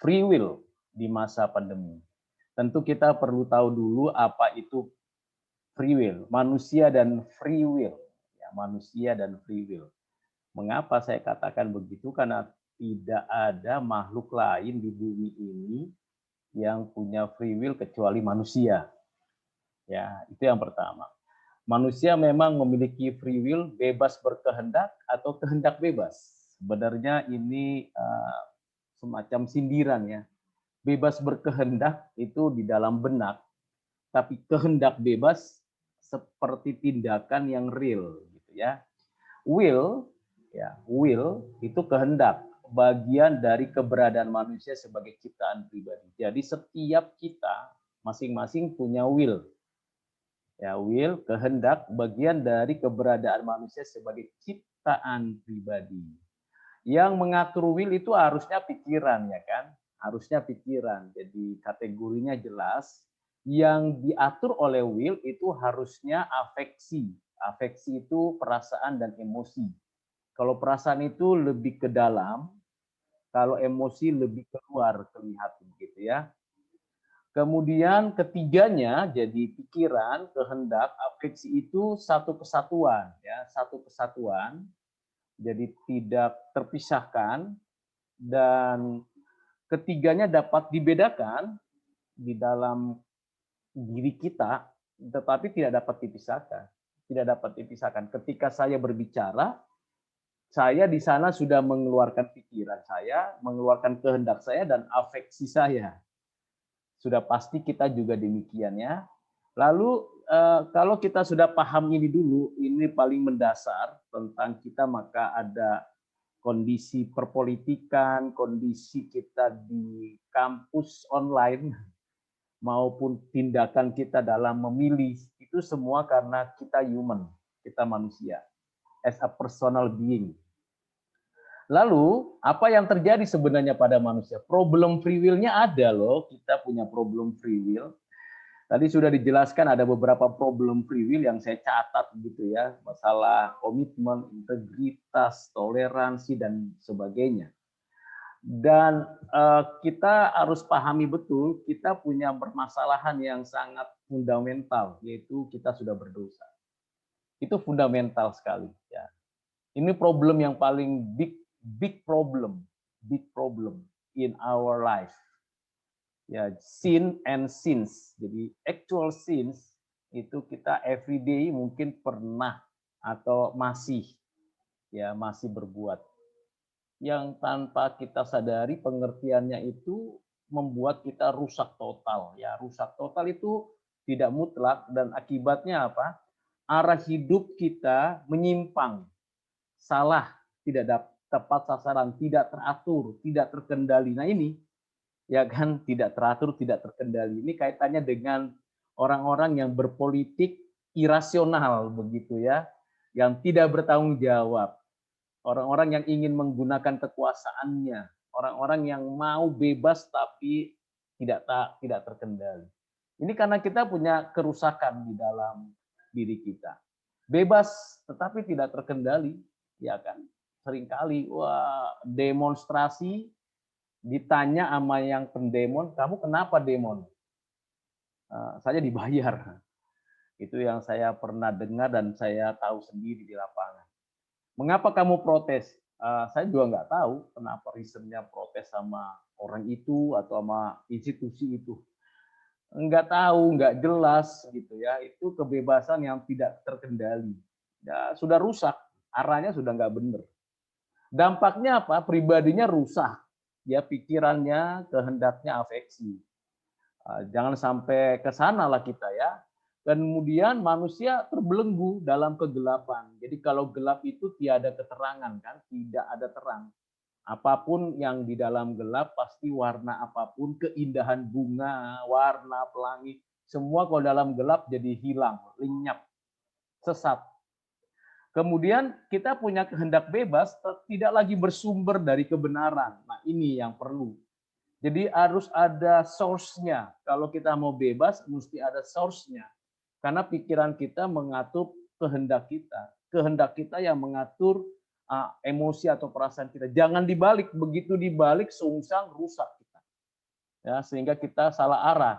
free will di masa pandemi. Tentu kita perlu tahu dulu apa itu free will, manusia dan free will. Ya, manusia dan free will. Mengapa saya katakan begitu? Karena tidak ada makhluk lain di bumi ini yang punya free will kecuali manusia. Ya, itu yang pertama. Manusia memang memiliki free will, bebas berkehendak atau kehendak bebas. Sebenarnya ini semacam sindiran ya. Bebas berkehendak itu di dalam benak, tapi kehendak bebas seperti tindakan yang real gitu ya. Will itu kehendak, bagian dari keberadaan manusia sebagai ciptaan pribadi. Jadi setiap kita masing-masing punya will. Ya, will, kehendak, bagian dari keberadaan manusia sebagai ciptaan pribadi. Yang mengatur will itu harusnya pikiran, ya kan? Harusnya pikiran. Jadi kategorinya jelas. Yang diatur oleh will itu harusnya afeksi. Afeksi itu perasaan dan emosi. Kalau perasaan itu lebih ke dalam, kalau emosi lebih keluar kelihatan gitu ya. Kemudian ketiganya jadi pikiran, kehendak, afeksi itu satu kesatuan ya, satu kesatuan. Jadi tidak terpisahkan dan ketiganya dapat dibedakan di dalam diri kita tetapi tidak dapat dipisahkan. Tidak dapat dipisahkan. Ketika saya berbicara, saya di sana sudah mengeluarkan pikiran saya, mengeluarkan kehendak saya dan afeksi saya. Sudah pasti kita juga demikian ya. Lalu kalau kita sudah paham ini dulu, ini paling mendasar tentang kita, maka ada kondisi perpolitikan, kondisi kita di kampus online, maupun tindakan kita dalam memilih, itu semua karena kita human, kita manusia, as a personal being. Lalu, apa yang terjadi sebenarnya pada manusia? Problem free will-nya ada loh, kita punya problem free will. Tadi sudah dijelaskan ada beberapa problem free will yang saya catat gitu ya, masalah komitmen, integritas, toleransi, dan sebagainya. Dan kita harus pahami betul, kita punya permasalahan yang sangat fundamental, yaitu kita sudah berdosa. Itu fundamental sekali. Ya. Ini problem yang paling big problem in our life. Ya, sin and sins. Jadi actual sins itu kita everyday mungkin pernah atau masih berbuat. Yang tanpa kita sadari pengertiannya itu membuat kita rusak total. Ya, rusak total itu tidak mutlak dan akibatnya apa? Arah hidup kita menyimpang, salah, tidak tepat sasaran, tidak teratur, tidak terkendali. Nah ini ya kan, tidak teratur, tidak terkendali. Ini kaitannya dengan orang-orang yang berpolitik irasional begitu ya, yang tidak bertanggung jawab. Orang-orang yang ingin menggunakan kekuasaannya, orang-orang yang mau bebas tapi tidak terkendali. Ini karena kita punya kerusakan di dalam diri kita. Bebas tetapi tidak terkendali, ya kan? Seringkali demonstrasi ditanya sama yang pendemon, kamu kenapa demon? Saya dibayar. Itu yang saya pernah dengar dan saya tahu sendiri di lapangan. Mengapa kamu protes? Saya juga nggak tahu kenapa reasonnya protes sama orang itu atau sama institusi itu. Nggak tahu, nggak jelas gitu ya. Itu kebebasan yang tidak terkendali. Ya, sudah rusak, arahnya sudah nggak benar. Dampaknya apa? Pribadinya rusak. Ya, pikirannya, kehendaknya afeksi. Jangan sampai ke sana lah kita ya. Kemudian manusia terbelenggu dalam kegelapan. Jadi kalau gelap itu tiada keterangan kan, tidak ada terang. Apapun yang di dalam gelap pasti warna apapun, keindahan bunga, warna pelangi, semua kalau dalam gelap jadi hilang, lenyap, sesat. Kemudian kita punya kehendak bebas, tidak lagi bersumber dari kebenaran. Nah ini yang perlu. Jadi harus ada source-nya. Kalau kita mau bebas, mesti ada source-nya. Karena pikiran kita mengatur kehendak kita. Kehendak kita yang mengatur emosi atau perasaan kita. Jangan dibalik. Begitu dibalik, sungsang, rusak kita. ya, sehingga kita salah arah.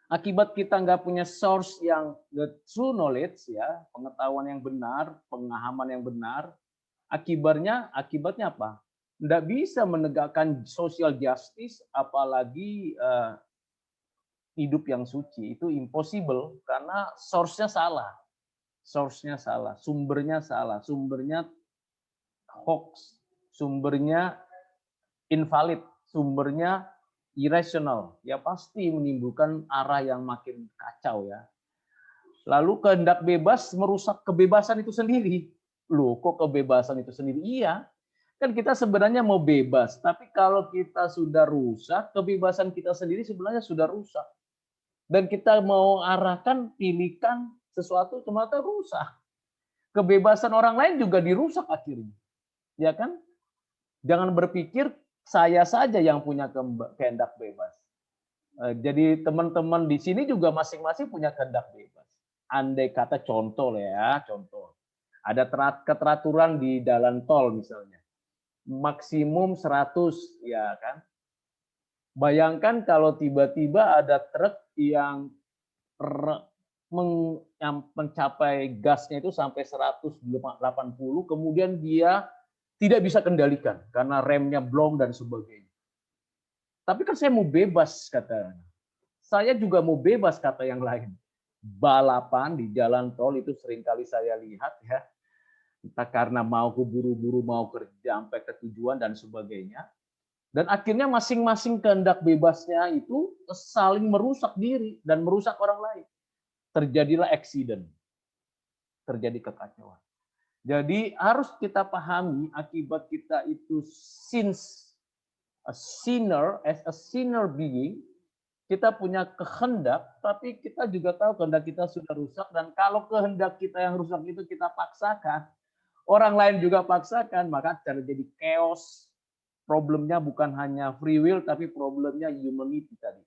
Akibat kita nggak punya source yang the true knowledge, ya, pengetahuan yang benar, pemahaman yang benar, akibatnya apa? Nggak bisa menegakkan social justice, apalagi hidup yang suci. Itu impossible karena source-nya salah. Source-nya salah, sumbernya salah, sumbernya hoax, sumbernya invalid, sumbernya irrational. Ya pasti menimbulkan arah yang makin kacau, ya. Lalu kehendak bebas merusak kebebasan itu sendiri. Loh, kok kebebasan itu sendiri? Iya, kan kita sebenarnya mau bebas, tapi kalau kita sudah rusak, kebebasan kita sendiri sebenarnya sudah rusak. Dan kita mau arahkan, pilihkan sesuatu ternyata rusak. Kebebasan orang lain juga dirusak akhirnya. Ya kan? Jangan berpikir saya saja yang punya kehendak bebas. Jadi teman-teman di sini juga masing-masing punya kehendak bebas. Andai kata contoh ya, contoh. Ada keteraturan di jalan tol misalnya. Maksimum 100, ya kan? Bayangkan kalau tiba-tiba ada truk yang mencapai gasnya itu sampai 180, kemudian dia tidak bisa kendalikan karena remnya blong dan sebagainya. Tapi kan saya mau bebas, kata. Saya juga mau bebas, kata yang lain. Balapan di jalan tol itu seringkali saya lihat, ya. Entah karena mau keburu-buru, mau kerja sampai ke tujuan dan sebagainya. Dan akhirnya masing-masing kehendak bebasnya itu saling merusak diri dan merusak orang lain. Terjadilah accident, terjadi kekacauan. Jadi harus kita pahami akibat kita itu since a sinner, as a sinner being, kita punya kehendak, tapi kita juga tahu kehendak kita sudah rusak, dan kalau kehendak kita yang rusak itu kita paksakan, orang lain juga paksakan, maka terjadi chaos. Problemnya bukan hanya free will, tapi problemnya humanity tadi.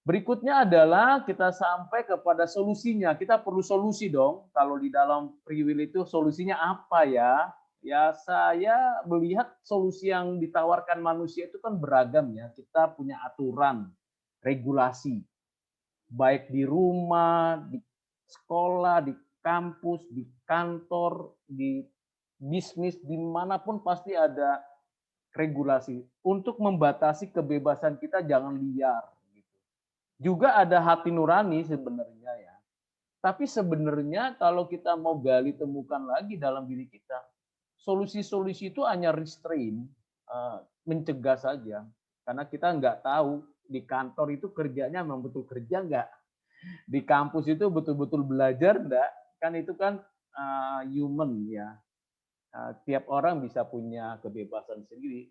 Berikutnya adalah kita sampai kepada solusinya. Kita perlu solusi dong. Kalau di dalam free will itu solusinya apa ya? Ya saya melihat solusi yang ditawarkan manusia itu kan beragam ya. Kita punya aturan, regulasi. Baik di rumah, di sekolah, di kampus, di kantor, di bisnis, dimanapun pasti ada regulasi. Untuk membatasi kebebasan kita jangan liar. Juga ada hati nurani sebenarnya ya. Tapi sebenarnya kalau kita mau gali temukan lagi dalam diri kita, solusi-solusi itu hanya restrain, mencegah saja. Karena kita nggak tahu di kantor itu kerjanya memang betul kerja nggak, di kampus itu betul-betul belajar nggak, kan itu kan human ya. Tiap orang bisa punya kebebasan sendiri.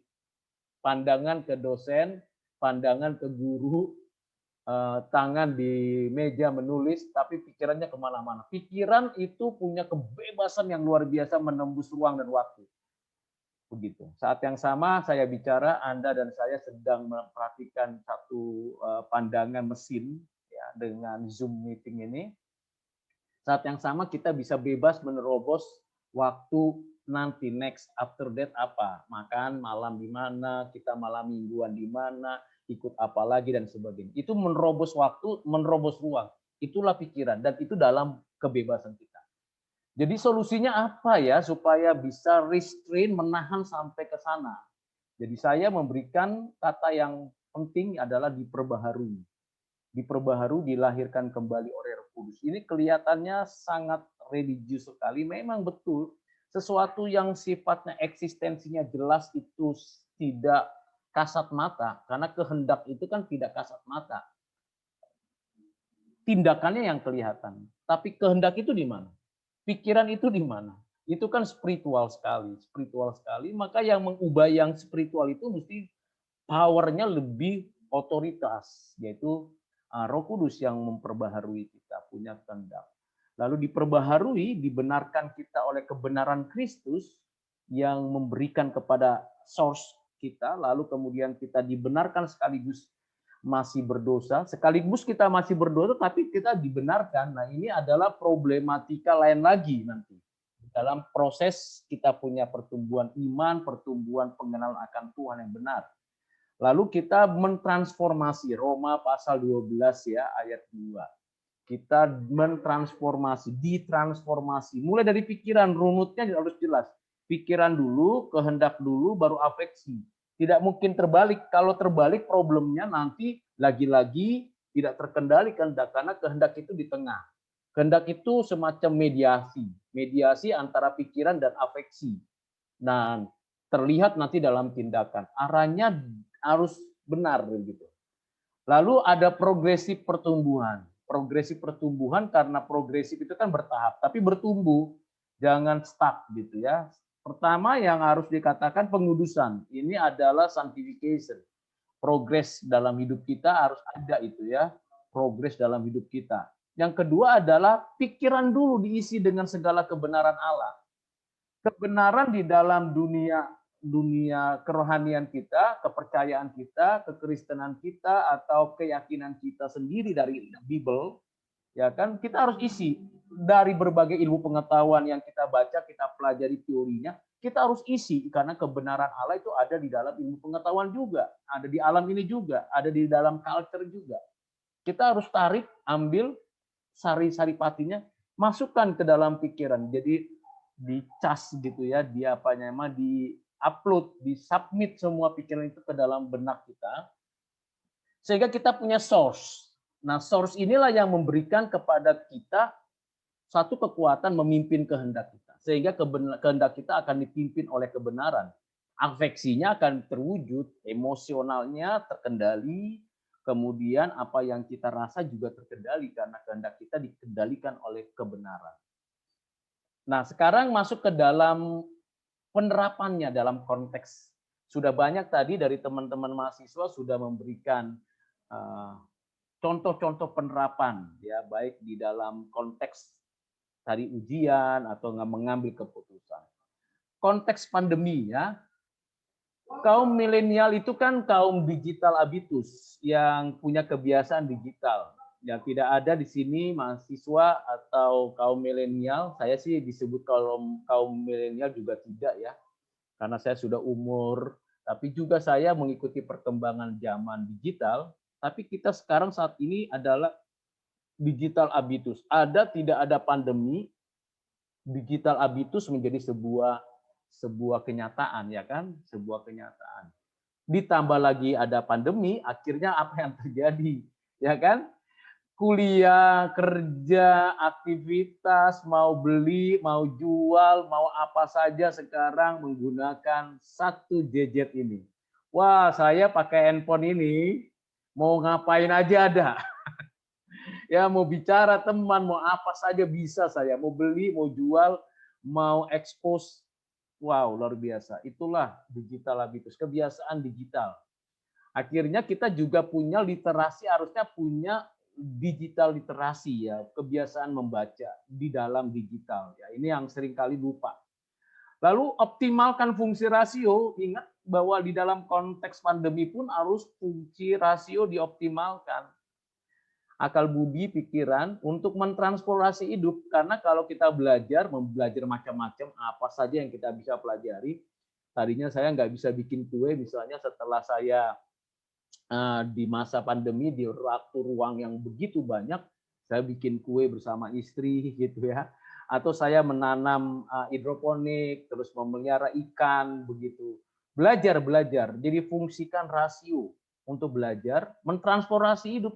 Pandangan ke dosen, pandangan ke guru, tangan di meja menulis, tapi pikirannya kemana-mana. Pikiran itu punya kebebasan yang luar biasa menembus ruang dan waktu. Begitu. Saat yang sama saya bicara, Anda dan saya sedang memperhatikan satu pandangan mesin ya, dengan Zoom meeting ini. Saat yang sama kita bisa bebas menerobos waktu nanti, next after that apa, makan malam di mana, kita malam mingguan di mana, ikut apa lagi dan sebagainya. Itu menerobos waktu, menerobos ruang. Itulah pikiran dan itu dalam kebebasan kita. Jadi solusinya apa ya supaya bisa restrain, menahan sampai ke sana. Jadi saya memberikan kata yang penting adalah diperbaharui. Diperbaharui, dilahirkan kembali oleh Roh Kudus. Ini kelihatannya sangat religius sekali. Memang betul sesuatu yang sifatnya eksistensinya jelas itu tidak kasat mata, karena kehendak itu kan tidak kasat mata. Tindakannya yang kelihatan. Tapi kehendak itu di mana? Pikiran itu di mana? Itu kan spiritual sekali, Maka yang mengubah yang spiritual itu mesti powernya lebih otoritas, yaitu Roh Kudus yang memperbaharui kita, punya kehendak. Lalu diperbaharui, dibenarkan kita oleh kebenaran Kristus yang memberikan kepada source kita, lalu kemudian kita dibenarkan sekaligus masih berdosa, sekaligus kita masih berdosa tapi kita dibenarkan. Nah, ini adalah problematika lain lagi nanti. Dalam proses kita punya pertumbuhan iman, pertumbuhan pengenalan akan Tuhan yang benar. Lalu kita mentransformasi Roma pasal 12 ya ayat 2. Kita mentransformasi, ditransformasi. Mulai dari pikiran, runutnya harus jelas. Pikiran dulu, kehendak dulu, baru afeksi. Tidak mungkin terbalik. Kalau terbalik problemnya nanti lagi-lagi tidak terkendali kehendak, karena kehendak itu di tengah. Kehendak itu semacam mediasi. Mediasi antara pikiran dan afeksi. Nah, terlihat nanti dalam tindakan. Arahnya harus benar begitu. Lalu ada progresif pertumbuhan. Progresif pertumbuhan karena progresif itu kan bertahap, tapi bertumbuh, jangan stuck gitu ya. Pertama yang harus dikatakan pengudusan. Ini adalah sanctification. Progres dalam hidup kita harus ada itu ya. Progres dalam hidup kita. Yang kedua adalah pikiran dulu diisi dengan segala kebenaran Allah. Kebenaran di dalam dunia kerohanian kita, kepercayaan kita, kekristenan kita, atau keyakinan kita sendiri dari Bible, ya kan, kita harus isi dari berbagai ilmu pengetahuan yang kita baca, kita pelajari teorinya, kita harus isi karena kebenaran Allah itu ada di dalam ilmu pengetahuan juga, ada di alam ini juga, ada di dalam culture juga. Kita harus tarik, ambil sari-sari patinya, masukkan ke dalam pikiran. Jadi dicas gitu ya, dia apa namanya, di upload, di submit semua pikiran itu ke dalam benak kita, sehingga kita punya source. Nah, source inilah yang memberikan kepada kita satu kekuatan memimpin kehendak kita, sehingga kehendak kita akan dipimpin oleh kebenaran. Afeksinya akan terwujud, emosionalnya terkendali, kemudian apa yang kita rasa juga terkendali karena kehendak kita dikendalikan oleh kebenaran. Nah, sekarang masuk ke dalam penerapannya dalam konteks. Sudah banyak tadi dari teman-teman mahasiswa sudah memberikan contoh-contoh penerapan, ya baik di dalam konteks tadi ujian atau mengambil keputusan. Konteks pandemi ya, kaum milenial itu kan kaum digital habitus yang punya kebiasaan digital. Ya, tidak ada di sini mahasiswa atau kaum milenial. Saya sih disebut kaum milenial juga tidak ya, karena saya sudah umur. Tapi juga saya mengikuti perkembangan zaman digital. Tapi kita sekarang saat ini adalah digital habitus. Ada tidak ada pandemi, digital habitus menjadi sebuah kenyataan ya kan, sebuah kenyataan. Ditambah lagi ada pandemi, akhirnya apa yang terjadi ya kan? Kuliah, kerja, aktivitas, mau beli, mau jual, mau apa saja sekarang menggunakan satu gadget ini. Wah, saya pakai handphone ini, mau ngapain aja ada. Ya, mau bicara teman, mau apa saja bisa saya. Mau beli, mau jual, mau expose. Wow, luar biasa. Itulah digital habitus, kebiasaan digital. Akhirnya kita juga punya literasi, harusnya punya digital literasi ya, kebiasaan membaca di dalam digital ya. Ini yang seringkali lupa. Lalu optimalkan fungsi rasio, ingat bahwa di dalam konteks pandemi pun harus fungsi rasio dioptimalkan. Akal budi, pikiran untuk mentransformasi hidup, karena kalau kita belajar macam-macam, apa saja yang kita bisa pelajari. Tadinya saya nggak bisa bikin kue, misalnya setelah saya di masa pandemi di waktu ruang yang begitu banyak, saya bikin kue bersama istri gitu ya, atau saya menanam hidroponik, terus memelihara ikan begitu. Belajar, jadi fungsikan rasio untuk belajar, mentransformasi hidup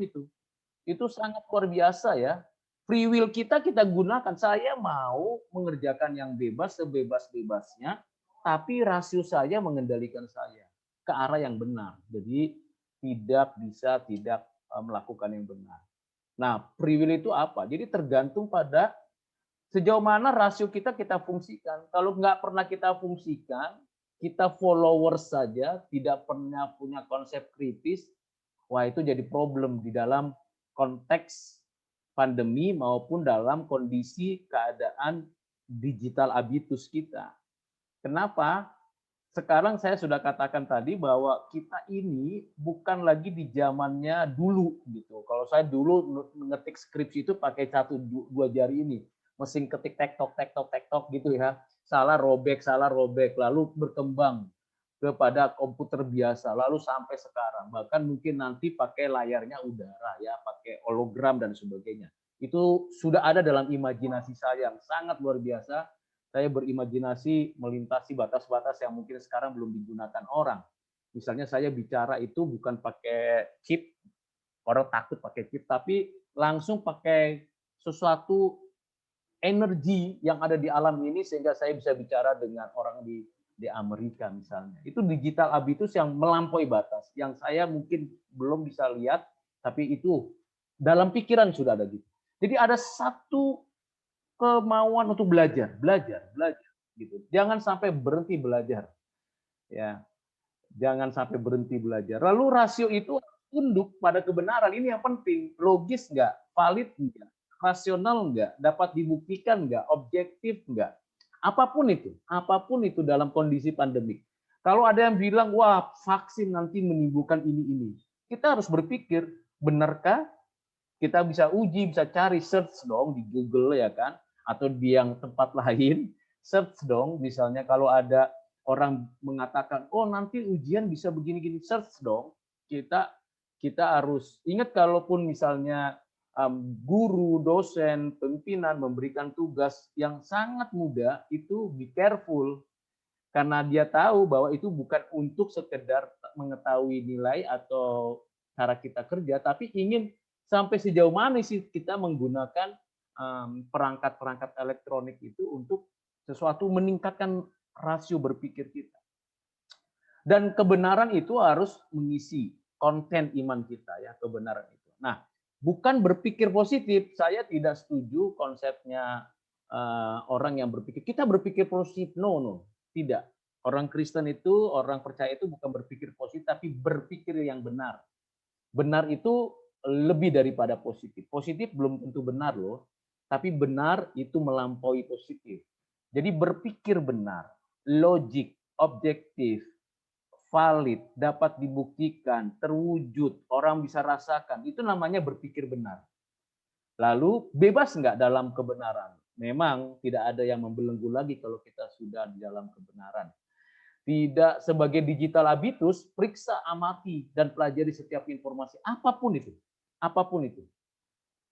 itu sangat luar biasa ya. Free will kita gunakan. Saya mau mengerjakan yang bebas sebebas-bebasnya, tapi rasio saya mengendalikan saya ke arah yang benar. Jadi tidak melakukan yang benar. Nah, free will itu apa? Jadi tergantung pada sejauh mana rasio kita fungsikan. Kalau nggak pernah kita fungsikan, kita followers saja, tidak pernah punya konsep kritis, wah itu jadi problem di dalam konteks pandemi maupun dalam kondisi keadaan digital habitus kita. Kenapa? Sekarang saya sudah katakan tadi bahwa kita ini bukan lagi di zamannya dulu gitu. Kalau saya dulu ngetik skripsi itu pakai 1-2 jari ini, mesin ketik tektok gitu ya. Salah robek, lalu berkembang. kepada komputer biasa, lalu sampai sekarang, bahkan mungkin nanti pakai layarnya udara ya, pakai hologram dan sebagainya. Itu sudah ada dalam imajinasi saya yang sangat luar biasa. Saya berimajinasi melintasi batas-batas yang mungkin sekarang belum digunakan orang. Misalnya saya bicara itu bukan pakai chip, orang takut pakai chip, tapi langsung pakai sesuatu energi yang ada di alam ini sehingga saya bisa bicara dengan orang di Amerika misalnya. Itu digital habitus yang melampaui batas, yang saya mungkin belum bisa lihat, tapi itu dalam pikiran sudah ada gitu. Jadi ada satu kemauan untuk belajar, belajar, belajar gitu. Jangan sampai berhenti belajar. Ya, jangan sampai berhenti belajar. Lalu rasio itu tunduk pada kebenaran. Ini yang penting. Logis nggak? Valid nggak? Rasional nggak? Dapat dibuktikan nggak? Objektif nggak? Apapun itu dalam kondisi pandemik. Kalau ada yang bilang, wah vaksin nanti menimbulkan ini. Kita harus berpikir, benarkah? Kita bisa uji, bisa cari, search dong di Google ya kan? Atau di yang tempat lain, search dong. Misalnya kalau ada orang mengatakan, oh nanti ujian bisa begini-gini, search dong. Kita harus ingat kalaupun misalnya guru, dosen, pimpinan memberikan tugas yang sangat mudah, itu be careful. Karena dia tahu bahwa itu bukan untuk sekedar mengetahui nilai atau cara kita kerja, tapi ingin sampai sejauh mana sih kita menggunakan perangkat-perangkat elektronik itu untuk sesuatu meningkatkan rasio berpikir kita. Dan kebenaran itu harus mengisi konten iman kita ya, kebenaran itu. Nah, bukan berpikir positif. Saya tidak setuju konsepnya orang yang berpikir kita berpikir positif. No, tidak. Orang Kristen itu, orang percaya itu bukan berpikir positif, tapi berpikir yang benar. Benar itu lebih daripada positif. Positif belum tentu benar loh, tapi benar itu melampaui positif. Jadi berpikir benar, logik, objektif, valid, dapat dibuktikan, terwujud, orang bisa rasakan, itu namanya berpikir benar. Lalu bebas nggak dalam kebenaran? Memang tidak ada yang membelenggu lagi kalau kita sudah di dalam kebenaran. Tidak sebagai digital habitus, periksa, amati, dan pelajari setiap informasi. Apapun itu. Apapun itu.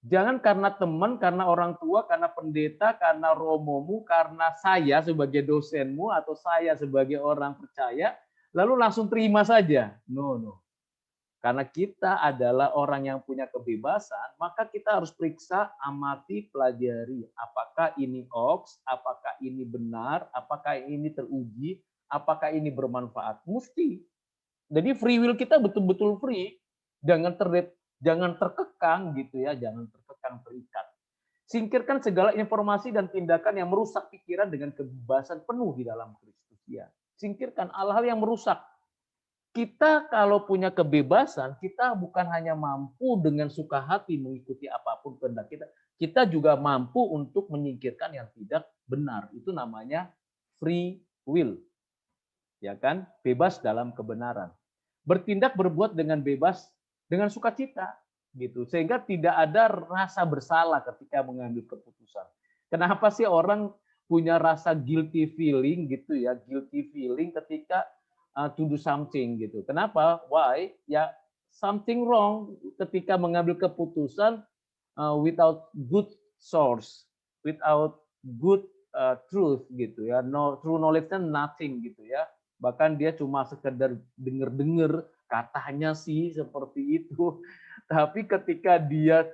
Jangan karena teman, karena orang tua, karena pendeta, karena romomu, karena saya sebagai dosenmu, atau saya sebagai orang percaya, lalu langsung terima saja. No. Karena kita adalah orang yang punya kebebasan, maka kita harus periksa, amati, pelajari. Apakah ini hoax, apakah ini benar, apakah ini teruji, apakah ini bermanfaat. Mesti. Jadi free will kita betul-betul free. Jangan terkekang gitu ya, jangan terkekang, terikat. Singkirkan segala informasi dan tindakan yang merusak pikiran dengan kebebasan penuh di dalam Kristus. Ya. Singkirkan hal-hal yang merusak. Kita kalau punya kebebasan, kita bukan hanya mampu dengan suka hati mengikuti apapun kehendak kita, kita juga mampu untuk menyingkirkan yang tidak benar. Itu namanya free will. Ya kan? Bebas dalam kebenaran. Bertindak berbuat dengan bebas dengan sukacita gitu. Sehingga tidak ada rasa bersalah ketika mengambil keputusan. Kenapa sih orang punya rasa guilty feeling gitu ya, guilty feeling ketika to do something gitu. Kenapa? Why? Ya something wrong ketika mengambil keputusan without good source, without good truth gitu ya. No true knowledge kan nothing gitu ya. Bahkan dia cuma sekedar dengar-dengar katanya sih seperti itu. Tapi ketika dia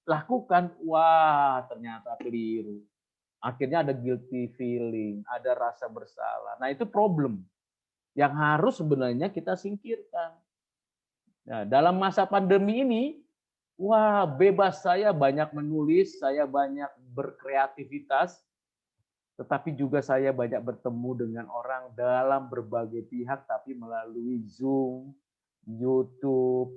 lakukan, wah ternyata keliru. Akhirnya ada guilty feeling, ada rasa bersalah. Nah itu problem yang harus sebenarnya kita singkirkan. Nah, dalam masa pandemi ini, wah bebas, saya banyak menulis, saya banyak berkreativitas, tetapi juga saya banyak bertemu dengan orang dalam berbagai pihak, tapi melalui Zoom, YouTube,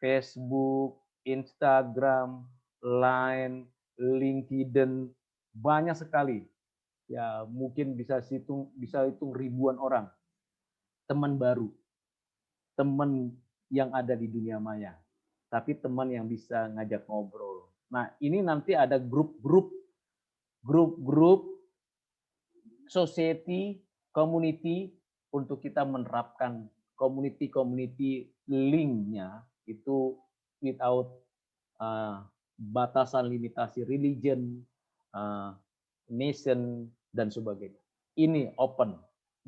Facebook, Instagram, Line, LinkedIn, banyak sekali. Ya mungkin bisa hitung ribuan orang. Teman baru, teman yang ada di dunia maya, tapi teman yang bisa ngajak ngobrol. Nah, ini nanti ada grup-grup society, community untuk kita menerapkan community link-nya itu without batasan limitasi religion, nation, dan sebagainya. Ini open,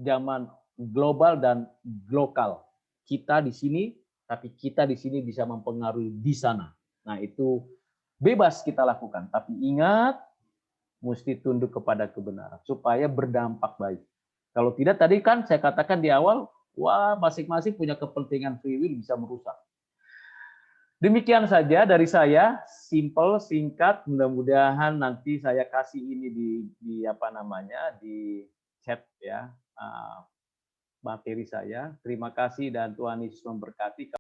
zaman global dan lokal. Kita di sini, tapi kita di sini bisa mempengaruhi di sana. Nah, itu bebas kita lakukan. Tapi ingat, mesti tunduk kepada kebenaran supaya berdampak baik. Kalau tidak, tadi kan saya katakan di awal, wah masing-masing punya kepentingan free will bisa merusak. Demikian saja dari saya, simple, singkat. Mudah-mudahan nanti saya kasih ini di apa namanya di chat ya materi saya. Terima kasih dan Tuhan Yesus memberkati.